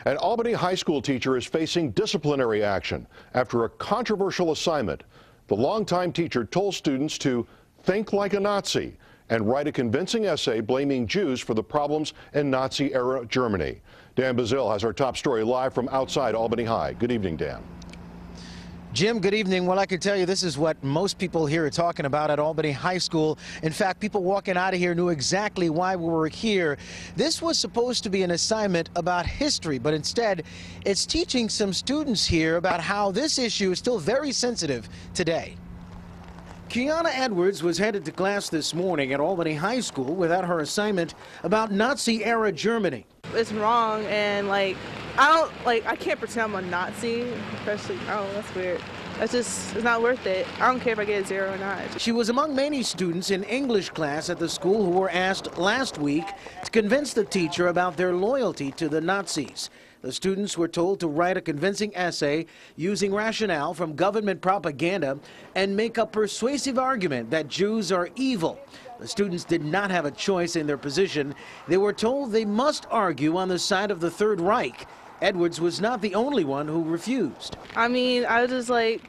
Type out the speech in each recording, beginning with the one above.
An Albany high school teacher is facing disciplinary action after a controversial assignment. The longtime teacher told students to think like a Nazi and write a convincing essay blaming Jews for the problems in Nazi-era Germany. Dan Bazil has our top story live from outside Albany High. Good evening, Dan. Jim, good evening. Well, I can tell you this is what most people here are talking about at Albany High School. In fact, people walking out of here knew exactly why we were here. This was supposed to be an assignment about history, but instead it's teaching some students here about how this issue is still very sensitive today. Quionna Edwards was headed to class this morning at Albany High School without her assignment about Nazi-era Germany. It's wrong, and I can't pretend I'm a Nazi, especially, that's weird. It's not worth it. I don't care if I get a 0 or not. She was among many students in English class at the school who were asked last week to convince the teacher about their loyalty to the Nazis. The students were told to write a convincing essay using rationale from government propaganda and make a persuasive argument that Jews are evil. The students did not have a choice in their position. They were told they must argue on the side of the Third Reich. Edwards was not the only one who refused. I was just like,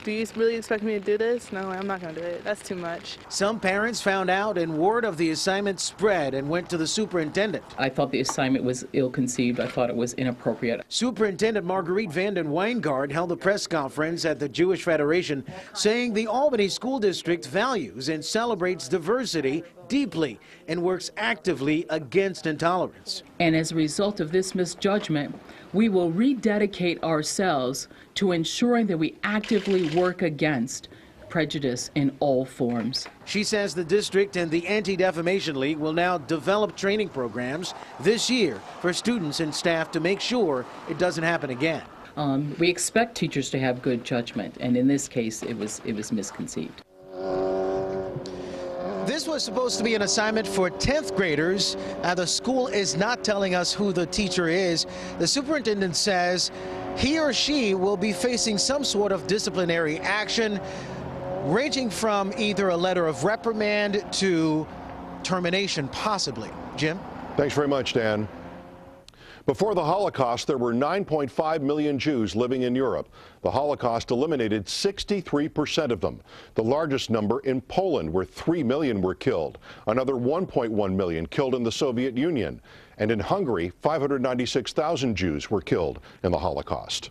do you really expect me to do this? No, I'm not going to do it. That's too much. Some parents found out and word of the assignment spread and went to the superintendent. I thought the assignment was ill-conceived. I thought it was inappropriate. Superintendent Marguerite Vanden Wyngaard held a press conference at the Jewish Federation saying the Albany School District values and celebrates diversity deeply and works actively against intolerance. And as a result of this misjudgment, we will rededicate ourselves to ensuring that we actively work against prejudice in all forms. She says the district and the Anti-Defamation League will now develop training programs this year for students and staff to make sure it doesn't happen again. We expect teachers to have good judgment, and in this case, it was misconceived. This was supposed to be an assignment for 10th graders. The school is not telling us who the teacher is. The superintendent says he or she will be facing some sort of disciplinary action, ranging from either a letter of reprimand to termination, possibly. Jim? Thanks very much, Dan. Before the Holocaust, there were 9.5 million Jews living in Europe. The Holocaust eliminated 63% of them. The largest number in Poland, where 3 million were killed. Another 1.1 million killed in the Soviet Union. And in Hungary, 596,000 Jews were killed in the Holocaust.